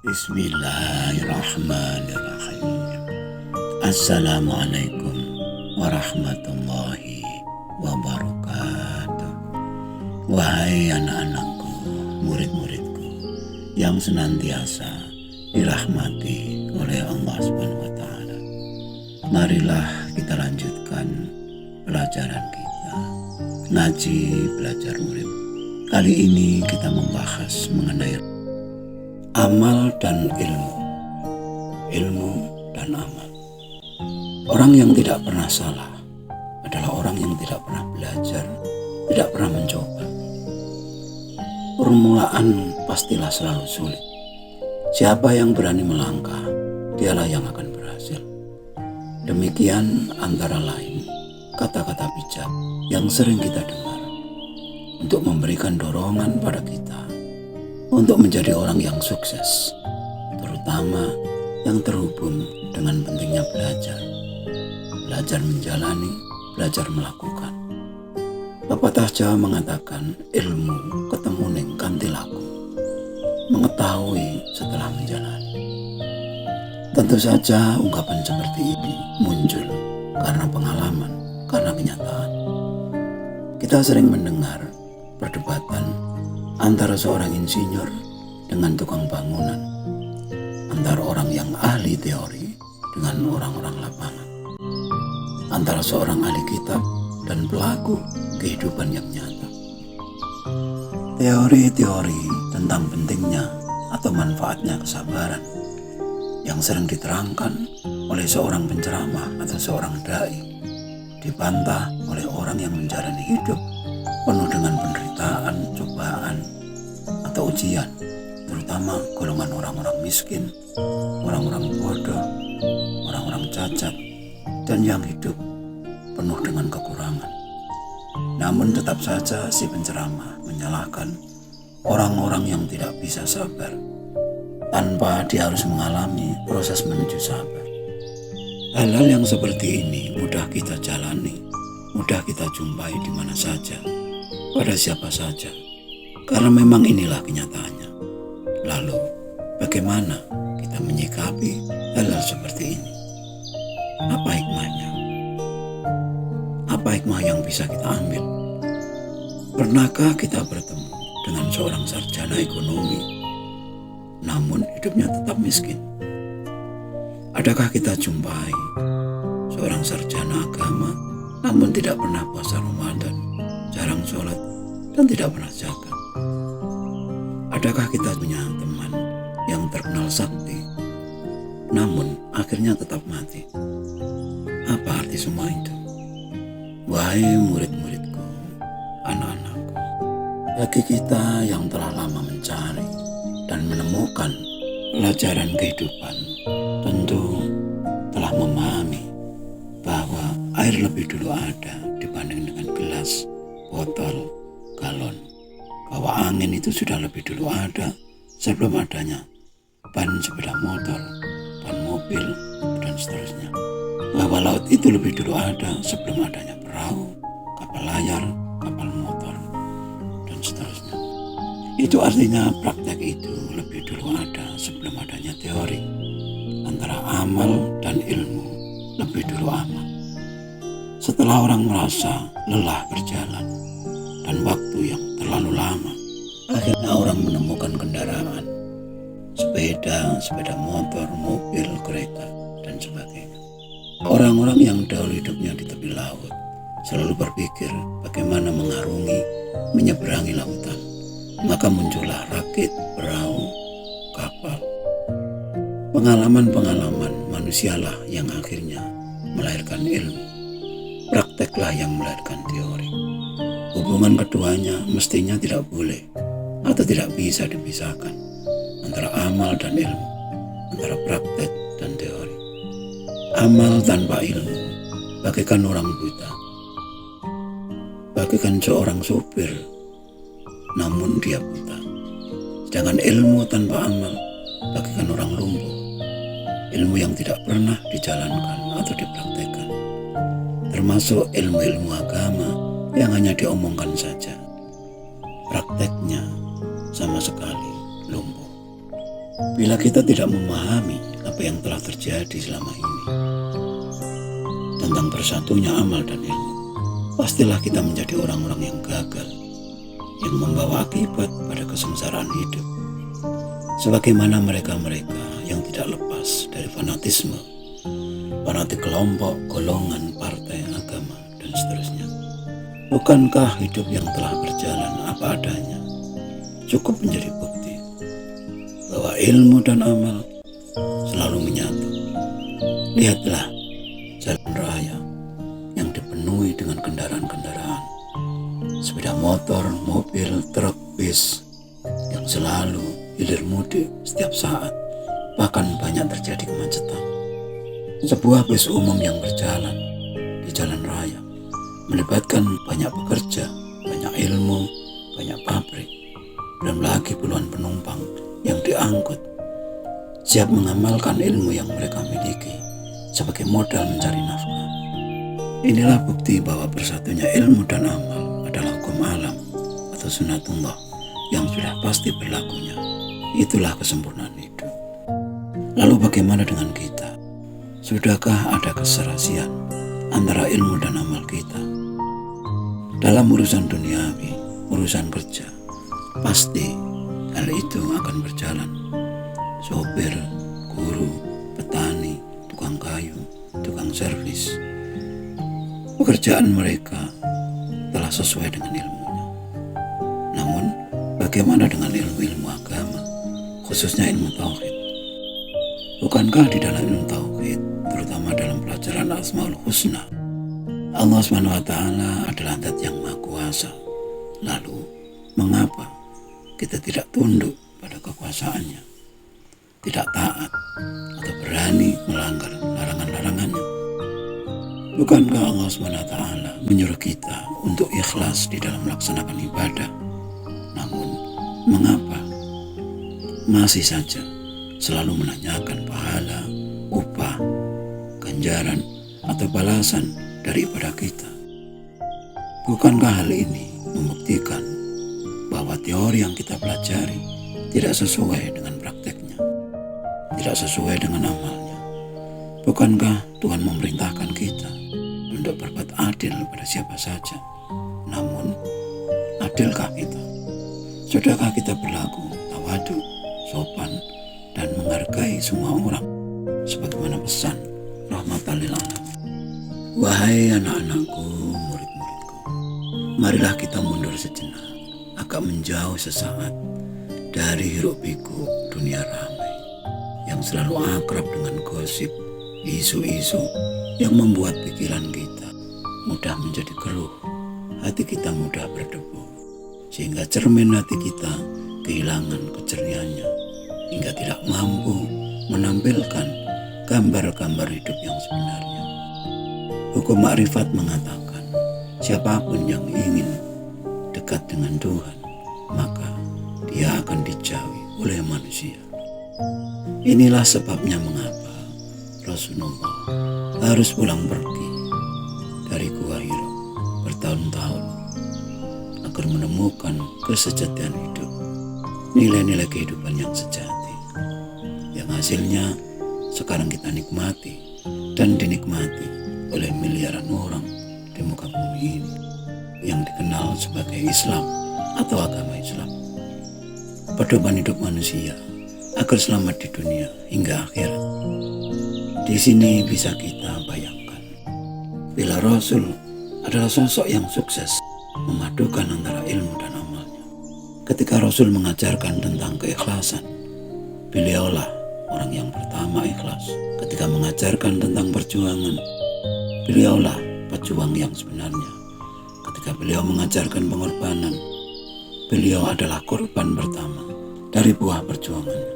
Bismillahirrahmanirrahim. Assalamualaikum warahmatullahi wabarakatuh. Wahai anak-anakku, murid-muridku yang senantiasa dirahmati oleh Allah SWT. Marilah kita lanjutkan pelajaran kita, ngaji belajar murid. Kali ini kita membahas mengenai amal dan ilmu dan amal. Orang yang tidak pernah salah adalah orang yang tidak pernah belajar, tidak pernah mencoba. Permulaan pastilah selalu sulit. Siapa yang berani melangkah, dialah yang akan berhasil. Demikian antara lain kata-kata bijak yang sering kita dengar untuk memberikan dorongan pada kita untuk menjadi orang yang sukses, terutama yang terhubung dengan pentingnya belajar menjalani, belajar melakukan. Pepatah Jawa mengatakan, ilmu ketemu ning kanthi laku, mengetahui setelah menjalani. Tentu saja ungkapan seperti ini muncul karena pengalaman, karena kenyataan. Kita sering mendengar perdebatan antara seorang insinyur dengan tukang bangunan, antara orang yang ahli teori dengan orang-orang lapangan, antara seorang ahli kitab dan pelaku kehidupan yang nyata. Teori-teori tentang pentingnya atau manfaatnya kesabaran yang sering diterangkan oleh seorang penceramah atau seorang dai dibantah oleh orang yang menjalani hidup penuh dengan penderitaan, cobaan, atau ujian, terutama golongan orang-orang miskin, orang-orang bodoh, orang-orang cacat, dan yang hidup penuh dengan kekurangan. Namun tetap saja si penceramah menyalahkan orang-orang yang tidak bisa sabar, tanpa dia harus mengalami proses menuju sabar. Hal-hal yang seperti ini mudah kita jalani, mudah kita jumpai di mana saja, pada siapa saja, karena memang inilah kenyataannya. Lalu, bagaimana kita menyikapi hal-hal seperti ini? Apa hikmahnya? Apa hikmah yang bisa kita ambil? Pernahkah kita bertemu dengan seorang sarjana ekonomi, namun hidupnya tetap miskin? Adakah kita jumpai seorang sarjana agama, namun tidak pernah puasa Ramadan, jarang sholat, dan tidak pernah zakat? Adakah kita punya teman yang terkenal sakti, namun akhirnya tetap mati? Apa arti semua itu? Wahai murid-muridku, anak-anakku, bagi kita yang telah lama mencari dan menemukan pelajaran kehidupan, tentu telah memahami bahwa air lebih dulu ada dibanding dengan gelas, botol, galon. Bahwa angin itu sudah lebih dulu ada sebelum adanya ban sepeda motor, ban mobil, dan seterusnya. Bahwa laut itu lebih dulu ada sebelum adanya perahu, kapal layar, kapal motor, dan seterusnya. Itu artinya praktek itu lebih dulu ada sebelum adanya teori. Antara amal dan ilmu lebih dulu amal. Setelah orang merasa lelah berjalan dan waktu yang terlalu lama, akhirnya orang menemukan kendaraan, sepeda motor, mobil, kereta, dan sebagainya. Orang-orang yang dahulu hidupnya di tepi laut selalu berpikir bagaimana mengarungi, menyeberangi lautan. Maka muncullah rakit, perahu, kapal. Pengalaman-pengalaman manusialah yang akhirnya melahirkan ilmu. Prakteklah yang melahirkan teori. Hubungan keduanya mestinya tidak boleh atau tidak bisa dipisahkan, antara amal dan ilmu, antara praktek dan teori. Amal tanpa ilmu bagaikan orang buta, bagaikan seorang sopir namun dia buta. Sedangkan ilmu tanpa amal bagaikan orang lumpuh, ilmu yang tidak pernah dijalankan atau dipraktekkan, termasuk ilmu-ilmu agama yang hanya diomongkan saja, prakteknya sama sekali lumpuh. Bila kita tidak memahami apa yang telah terjadi selama ini tentang bersatunya amal dan ilmu, pastilah kita menjadi orang-orang yang gagal, yang membawa akibat pada kesengsaraan hidup. Sebagaimana mereka-mereka yang tidak lepas dari fanatisme, fanatik kelompok, golongan, partai, agama, dan seterusnya. Bukankah hidup yang telah berjalan apa adanya cukup menjadi bukti bahwa ilmu dan amal selalu menyatu? Lihatlah jalan raya yang dipenuhi dengan kendaraan-kendaraan, sepeda motor, mobil, truk, bis yang selalu hilir mudik setiap saat, bahkan banyak terjadi kemacetan. Sebuah bis umum yang berjalan di jalan raya melibatkan banyak pekerja, banyak ilmu, banyak pabrik, belum lagi puluhan penumpang yang diangkut, siap mengamalkan ilmu yang mereka miliki sebagai modal mencari nafkah. Inilah bukti bahwa bersatunya ilmu dan amal adalah hukum alam atau sunatullah yang sudah pasti berlakunya. Itulah kesempurnaan hidup. Lalu bagaimana dengan kita? Sudahkah ada keserasian antara ilmu dan amal kita? Dalam urusan duniawi, urusan kerja, pasti hal itu akan berjalan. Sopir, guru, petani, tukang kayu, tukang servis, pekerjaan mereka telah sesuai dengan ilmunya. Namun, bagaimana dengan ilmu-ilmu agama, khususnya ilmu tauhid? Bukankah di dalam ilmu tauhid, terutama dalam pelajaran Asmaul Husna, Allah SWT adalah Zat yang Maha Kuasa? Lalu, mengapa kita tidak tunduk pada kekuasaannya, tidak taat atau berani melanggar larangan-larangannya? Bukankah Allah SWT menyuruh kita untuk ikhlas di dalam melaksanakan ibadah? Namun, mengapa masih saja selalu menanyakan pahala, upah, ganjaran, atau balasan dari ibadah kita? Bukankah hal ini membuktikan bahwa teori yang kita pelajari tidak sesuai dengan prakteknya, tidak sesuai dengan amalnya? Bukankah Tuhan memerintahkan kita untuk berbuat adil pada siapa saja? Namun, adilkah kita? Sudahkah kita berlaku tawadu, sopan, dan menghargai semua orang sebagaimana pesan rahmatan lil alamin? Wahai anak-anakku, murid-muridku, marilah kita mundur sejenak, agak menjauh sesaat dari hiruk-pikuk dunia ramai yang selalu akrab dengan gosip, isu-isu yang membuat pikiran kita mudah menjadi keruh, hati kita mudah berdebu, sehingga cermin hati kita kehilangan kejernihannya, hingga tidak mampu menampilkan gambar-gambar hidup yang sebenarnya. Hukum makrifat mengatakan, siapapun yang ingin dekat dengan Tuhan, maka dia akan dijauhi oleh manusia. Inilah sebabnya mengapa Rasulullah harus pulang pergi dari Gua Hira bertahun-tahun agar menemukan kesejatian hidup, nilai-nilai kehidupan yang sejati, yang hasilnya sekarang kita nikmati dan dinikmati oleh miliaran orang di muka bumi ini yang dikenal sebagai Islam atau agama Islam. Pedoman hidup manusia agar selamat di dunia hingga akhirat. Di sini bisa kita bayangkan, bila Rasul adalah sosok yang sukses memadukan antara ilmu dan amalnya. Ketika Rasul mengajarkan tentang keikhlasan, beliaulah orang yang pertama ikhlas. Ketika mengajarkan tentang perjuangan, beliaulah pejuang yang sebenarnya. Ketika beliau mengajarkan pengorbanan, beliau adalah korban pertama dari buah perjuangannya.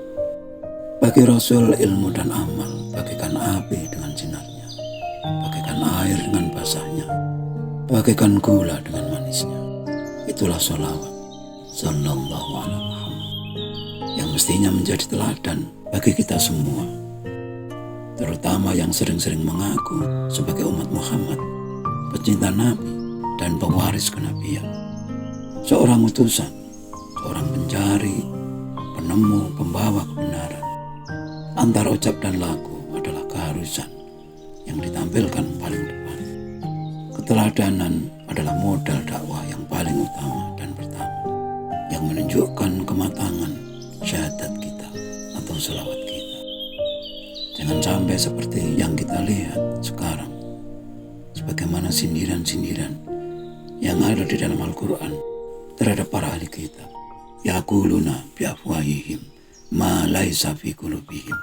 Bagi Rasul, ilmu dan amal bagaikan api dengan sinarnya, bagaikan air dengan basahnya, bagaikan gula dengan manisnya. Itulah sholawat sallallahu alaihi Muhammad yang mestinya menjadi teladan bagi kita semua, terutama yang sering-sering mengaku sebagai umat Muhammad, pecinta Nabi dan pewaris kenabian, seorang utusan, seorang pencari, penemu, pembawa kebenaran. Antara ucap dan laku adalah keharusan yang ditampilkan paling depan. Keteladanan adalah modal dakwah yang paling utama dan pertama, yang menunjukkan kematangan syahadat kita atau selawat kita. Jangan sampai seperti yang kita lihat sekarang, sebagaimana sindiran-sindiran yang ada di dalam Al-Quran terhadap para ahli kitab. Yaquluna biafwahihim ma laisa fi qulubihim.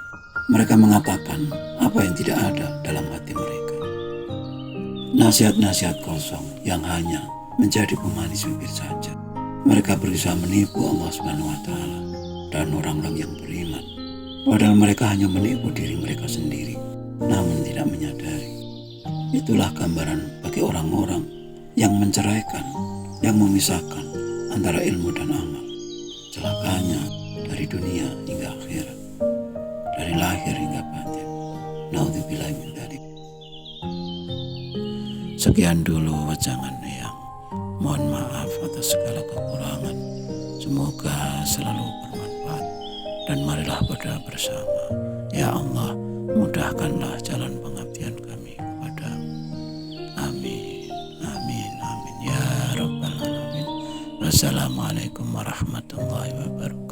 Mereka mengatakan apa yang tidak ada dalam hati mereka. Nasihat-nasihat kosong yang hanya menjadi pemanis bibir saja. Mereka berusaha menipu Allah SWT dan orang-orang yang beriman. Padahal mereka hanya menipu diri mereka sendiri, namun tidak menyadari. Itulah gambaran bagi orang-orang yang menceraikan, yang memisahkan antara ilmu dan amal. Celakanya dari dunia hingga akhirat, dari lahir hingga batin. Naudzubillah min dzalik. Sekian dulu wajangan yang mohon maaf atas segala kekurangan. Semoga selalu bermanfaat dan marilah berdoa bersama. Ya Allah, mudahkanlah jalan pengabdian kami kepadamu. Amin, amin, amin ya rabbal alamin. Wassalamualaikum warahmatullahi wabarakatuh.